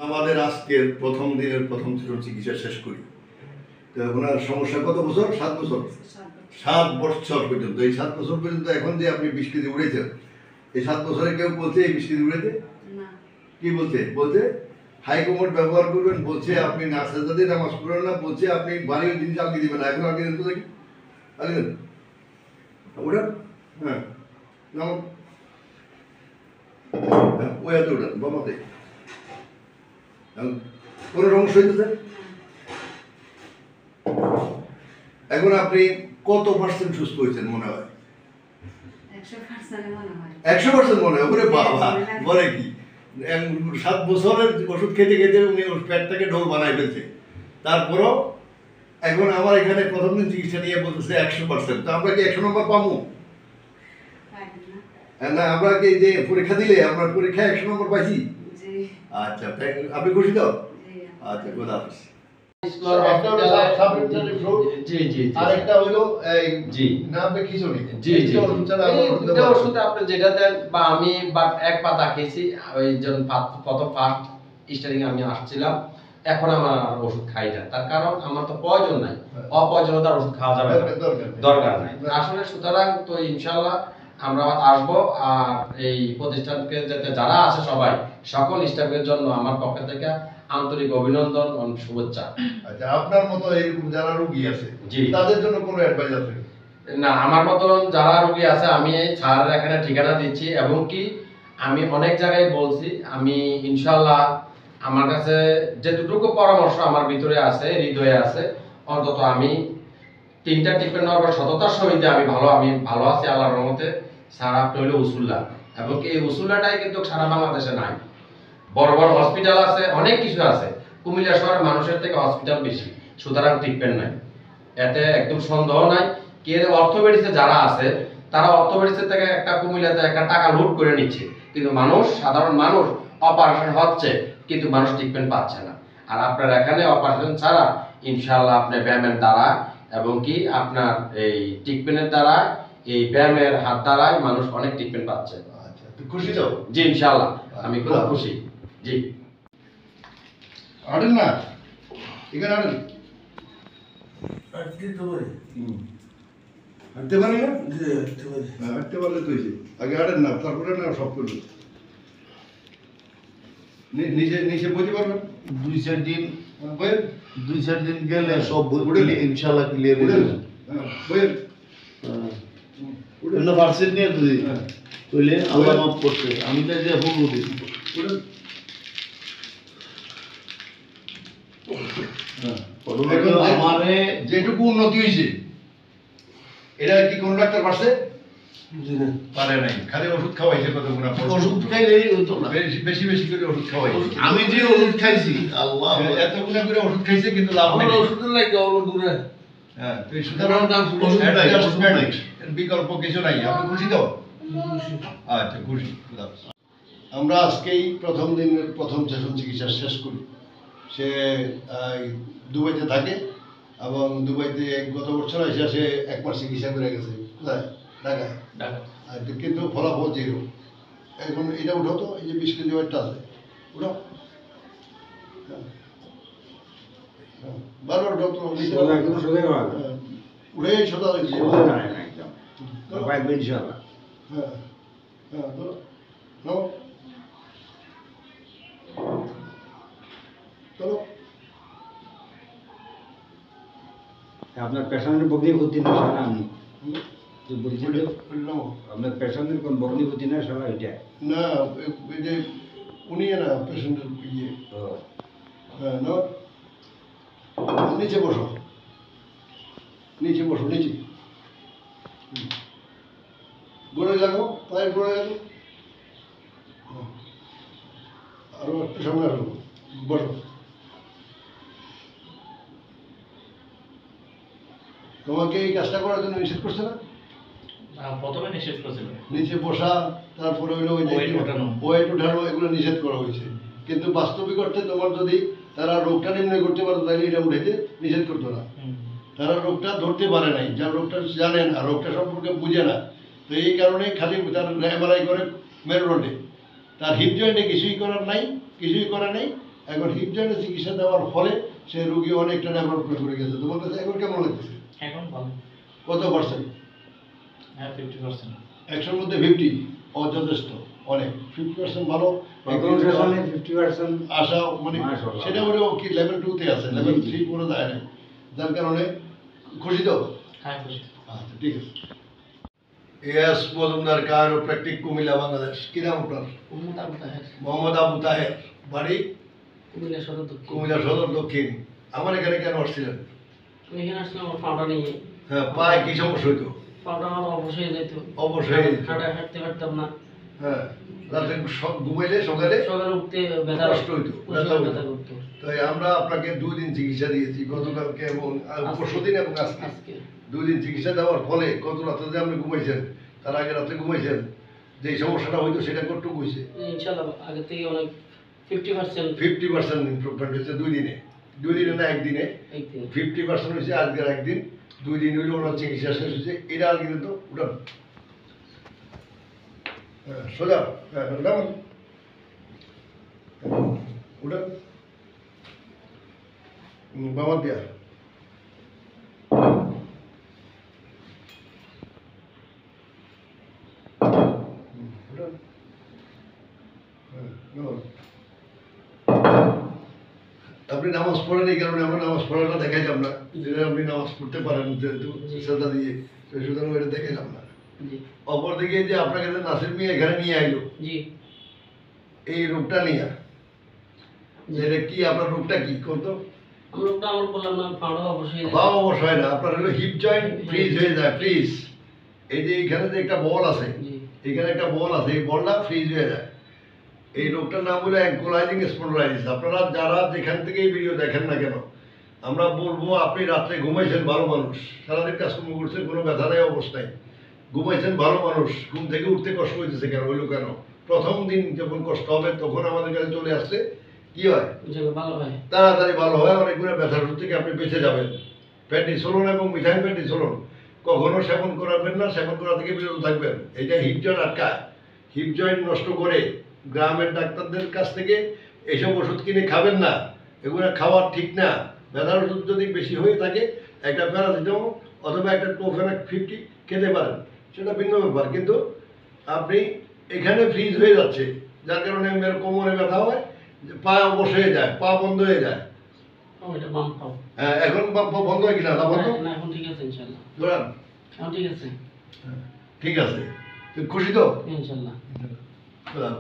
আমাদের আজকের প্রথম দিনের প্রথম চিকিৎসা শেষ করি। তো ওনার সমস্যা কত বছর? 7 বছর। 7 বছর পর্যন্ত, এই 7 বছর পর্যন্ত এখন যে আপনি 20 কেজি উড়েছেন, এই 7 বছরে কেউ বলছে এই 20 কেজি উড়েছে? কি বলছে? বলছে হাইকমোড ব্যবহার করবেন, বলছে আপনি নামাজ নামাজ পড়বেন না, বলছে আপনি বাড়ির জিনিস আগে দিবেন না। এখন আগে দেন তো দেখি, আগে দেন ওটা। হ্যাঁ নাম ওই হাতে ওঠান বাবাতে। কোনো সমস্যা হইতেছে? এখন আপনি কত পার্সেন্ট সুস্থ হয়েছেন মনে হয়? 100% মনে হয়। ওরে বাবা, বলে কি 7 বছরের ওষুধ খেতে খেতে উনি ওর পেটটাকে ঢোল বানাই ফেলছে। তারপরও এখন আমার এখানে প্রথম দিন চিকিৎসা নিয়ে বলতেছে 100%। তো আমরা কি 100 নম্বর পাবো না? আমরা কি যে পরীক্ষা দিলে আমরা পরীক্ষায় 100 নম্বর পাইছি? আচ্ছা, আপনি খুশি তো? আচ্ছা, খোদা হাফেজ। আরেকটা হলো ওষুধ আপনি যেটা দেন, বা আমি এক পাতা খেয়েছি ওই যখন প্রথম ফার্স্ট স্টার্টিং আমি আসছিলাম, এখন আমার ওষুধ খাই না। তার কারণ আমার তো প্রয়োজন নাই, অপ্রয়োজনীয়তার ওষুধ খাওয়া যাবে না, দরকার নাই আসলে। সুতরাং তো ইনশাআল্লাহ আমরা আসবো। আর এই প্রতিষ্ঠানকে যারা আছে সবাই, সকল স্টাফের জন্য আমার পক্ষ থেকে আন্তরিক অভিনন্দন ও শুভেচ্ছা। আচ্ছা, আপনার মতো এরকম যারা রোগী আছে তাদের জন্য কোনো অ্যাডভাইস আছে? না, আমার মতো যারা রোগী আছে আমি স্যারের এখানে ঠিকানা দিচ্ছি, এবং কি আমি অনেক জায়গায় বলছি, আমি ইনশাআল্লাহ আমার কাছে যেটুকু পরামর্শ আমার ভিতরে আছে, হৃদয়ে আছে, অন্তত আমি 3টা ট্রিটমেন্ট নেওয়ার পর সততার সহিত আমি ভালো আছি আল্লাহর রহমতে। স্যার আপনি হলো উসুল্লাহ, এবং এই উসুল্লাহটাই কিন্তু সারা বাংলাদেশে নাই। বড় বড় হসপিটাল আছে, অনেক কিছু আছে, কুমিল্লা শহরের মানুষের থেকে হসপিটাল বেশি, সুতরাং ট্রিটমেন্ট নাই, এতে একদম সন্দেহ নাই। কে অর্থোপেডিক্সে যারা আছে তারা অর্থোপেডিক্সের থেকে একটা কুমিল্লাতে একটা টাকা লুট করে নিচ্ছে, কিন্তু মানুষ, সাধারণ মানুষ অপারেশন হচ্ছে কিন্তু মানুষ ট্রিটমেন্ট পাচ্ছে না। আর আপনার এখানে অপারেশন ছাড়া ইনশাআল্লাহ আপনার ব্যায়ামের দ্বারা এবং কি আপনার এই ট্রিটমেন্টের দ্বারা, এই ব্যায়ামের হাত দ্বারাই মানুষ অনেক ট্রিটমেন্ট পাচ্ছে। আচ্ছা, খুশি তো? জি ইনশাআল্লাহ আমি খুব খুশি। জি আড়েন না, এখানে আড়েন। হাঁটতে পারে না? হাঁটতে পারলে তো আগে আড়েন না, তারপরে না সব করবে। নিচে বসে পারবেন 2-4 দিন গেলে সব উঠে ইনশাআল্লাহ ক্লিয়ার হয়ে যাবে। বইয়ের ওটা পার্সেন্ট নিয়ে তুই কইলে আল্লাহ মাফ করতে, আমি তো যে ভুল দিছি। আমারে যেটুকু উন্নতি হয়েছে এটা কি কোন ডাক্তার পারছে? পারে নাই, খালি ওষুধ খাওয়াইছে। কতগুলো ওষুধ খাইলেই হতো না, বেশি বেশি করে ওষুধ খাওয়াইছে। আমি যে ওষুধ খাইছি আল্লাহ এতগুলো করে ওষুধ খাইছে কিন্তু লাভ নেই। ওষুধের লাগে অনেক দূরে। হ্যাঁ, তো সুতরাং বিকল্প কিছু নাই। আপনি খুশি তো? আচ্ছা, খুশি। আমরা আজকেই প্রথম দিনের প্রথম সেশন চিকিৎসা শেষ করি। সে দুবাইতে থাকে এবং দুবাইতে গত বছর এসে সে 1 মাস চিকিৎসা করে গেছে। কোথায়? ঢাকায়। কিন্তু ফলাফল 0। এখন এটা উঠো তো, এই যে 20 কেজি ওয়েটটা আছে, উঠো। বারবার ডক্টর উঠে সোজা হয়েছে। আপনার পেশেন্টের বগনি ভর্তি না সারা আমি তো বলছি যে আপনার পেশেন্টের কোন বগনি ভর্তি না সারা এটা না, এই যে উনি না পেশেন্টের ইয়ে। হ্যাঁ, না নিচে বসো, নিচে বসো, নিচে গোড়ে লাগো, পায়ের গোড়ে লাগো। আরো একটু সামনে আসো, বসো। তোমাকে এই কাজটা করার জন্য নিষেধ করছে না? প্রথমে নিষেধ করেছিল নিচে বসা, তারপরে হইলো ওই যে ওয়েট উঠানো, এগুলো নিষেধ করা হয়েছে। কিন্তু বাস্তবিক অর্থে তোমার যদি তারা রোগটা নির্ণয় করতে পারতো তাহলে এটা উঠাইতে নিষেধ করতো না। তারা রোগটা ধরতে পারে নাই, যার রোগটা জানে না, রোগটা সম্পর্কে বুঝে না, তো এই কারণে খালি তার এমআরআই করে মেরুদণ্ডে, তার হিপ জয়েন্টে কিছুই করার নাই, কিছুই করা নেই। এখন হিপ জয়েন্টের চিকিৎসা দেওয়ার ফলে সে রোগী অনেকটা ডেভেলপমেন্ট করে গেছে। তোমার কাছে এখন কেমন লাগতেছে? এখন ভালো। কত পার্সেন্ট? হ্যাঁ 50%। 100-র মধ্যে 50 যথেষ্ট, অনেক। 50% ভালো এখন সেশনে 50% আশা, মানে মাশাআল্লাহ। সেটা বলে ও কি লেভেল 2 তে আছে, লেভেল 3 কোনো যায় না, যার কারণে খুশি তো? হ্যাঁ খুশি। আচ্ছা ঠিক আছে। এস মজুমদার কায়োপ্র্যাকটিক, কুমিল্লা, বাংলাদেশ। কি নাম আপনার? মোহাম্মদ আবু তাহের, বাড়ি কুমিল্লা সদর দক্ষিণ। কুমিল্লা সদর দক্ষিণ। আমার এখানে কেন আসছিলেন? আমি এখানে আসলাম আমার পাউডার নিয়ে। হ্যাঁ, পায়ে কি সমস্যা হইতো? পাউডার আমার অবশ্যই যেত। অবশ্যই যেত। হাঁটতে পারতাম না। হ্যাঁ, রাতে সব ঘুমাইলে সকালে সকালে উঠতে ব্যথা কষ্ট হইতো, ব্যথা ব্যথা হইতো। করতো। তাই আমরা আপনাকে 2 দিন চিকিৎসা দিয়েছি, গতকালকে এবং পরশুদিন এবং আজকে। আজকে 2 দিন চিকিৎসা দেওয়ার ফলে গত রাতে যে আপনি ঘুমাইছেন, তার আগে রাতে ঘুমাইছেন, যে সমস্যাটা হইতো সেটা কতটুকু হয়েছে? ইনশাআল্লাহ আগে থেকে অনেক 50% 50% ইমপ্রুভমেন্ট হয়েছে 2 দিনে। 2 দিনে না একদিনে একদিন। 50% হয়েছে, আজকের একদিন। 2 দিন হইলে ওনার চিকিৎসা শেষ হয়েছে। এটা আর কিন্তু উঠান, হ্যাঁ সোজা, হ্যাঁ উঠান, উঠান, বাবা দিয়া উঠান, হ্যাঁ বাবা। আপনি নামাজ পড়েন, এই কারণে আমরা নামাজ পড়াটা দেখাইলাম না, যেটা আপনি নামাজ পড়তে পারেন যেহেতু শ্রদ্ধা দিয়ে, তো সুতরাং এটা দেখাইলাম না। জি অপরদিকে যে আপনাকে যে নাসির মিয়া এখানে নিয়ে আইলো জি এই রোগটা নিয়ে, এটা কি আপনার রোগটা কি কত? আমরা বললাম না পাউডার অবশ্যই যেত। বা অবশ্যই না, আপনার হলো হিপ জয়েন্ট ফ্রিজ হয়ে যায়, ফ্রিজ। এই যে এখানে যে একটা বল আছে, জি এখানে একটা বল আছে, এই বলটা ফ্রিজ হয়ে যায়। এই রোগটার নাম হলো অ্যাঙ্কোলাইজিং স্পন্ডলাইটিস। আপনারা যারা যেখান থেকে এই ভিডিও দেখেন না কেন, আমরা বলবো আপনি রাত্রে ঘুমাইছেন ভালো মানুষ, সারাদিন কাজকর্ম করছেন, কোনো ব্যথা নেই অবস্থায়, ঘুমাইছেন ভালো মানুষ, ঘুম থেকে উঠতে কষ্ট হইতেছে কেন, হইলো কেন? প্রথম দিন যখন কষ্ট হবে তখন আমাদের কাছে চলে আসছে, কি হয়? ইনশাআল্লাহ ভালো হয়। তাড়াতাড়ি ভালো হয়, অনেকগুলো ব্যথার ওষুধ থেকে আপনি বেঁচে যাবেন। প্যান্টিসোলন এবং মিথাইল প্যান্টিসোলন কখনো সেবন করাবেন না, সেবন করা থেকে বিরত থাকবেন। এটা হিপ জয়েন্ট আটকায়, হিপ জয়েন্ট নষ্ট করে। গ্রামের ডাক্তারদের কাছ থেকে এইসব ওষুধ কিনে খাবেন না, এগুলো খাওয়ার ঠিক না। ব্যথার ওষুধ যদি বেশি হয়ে থাকে একটা প্যারাসিটামল অথবা একটা টোফেনাক 50 খেতে পারেন, সেটা ভিন্ন ব্যাপার। কিন্তু আপনি এখানে ফ্রিজ হয়ে যাচ্ছে, যার কারণে মেয়ের কোমরে ব্যথা হয়, পা অবশ হয়ে যায়, পা বন্ধ হয়ে যায়। এটা বাম পাও। হ্যাঁ, এখন পা বন্ধ হয় কিনা? না বন্ধ, না এখন ঠিক আছে ইনশাআল্লাহ। ধরান, এখন ঠিক আছে ঠিক আছে। তুই খুশি তো? ইনশাআল্লাহ। ধরান।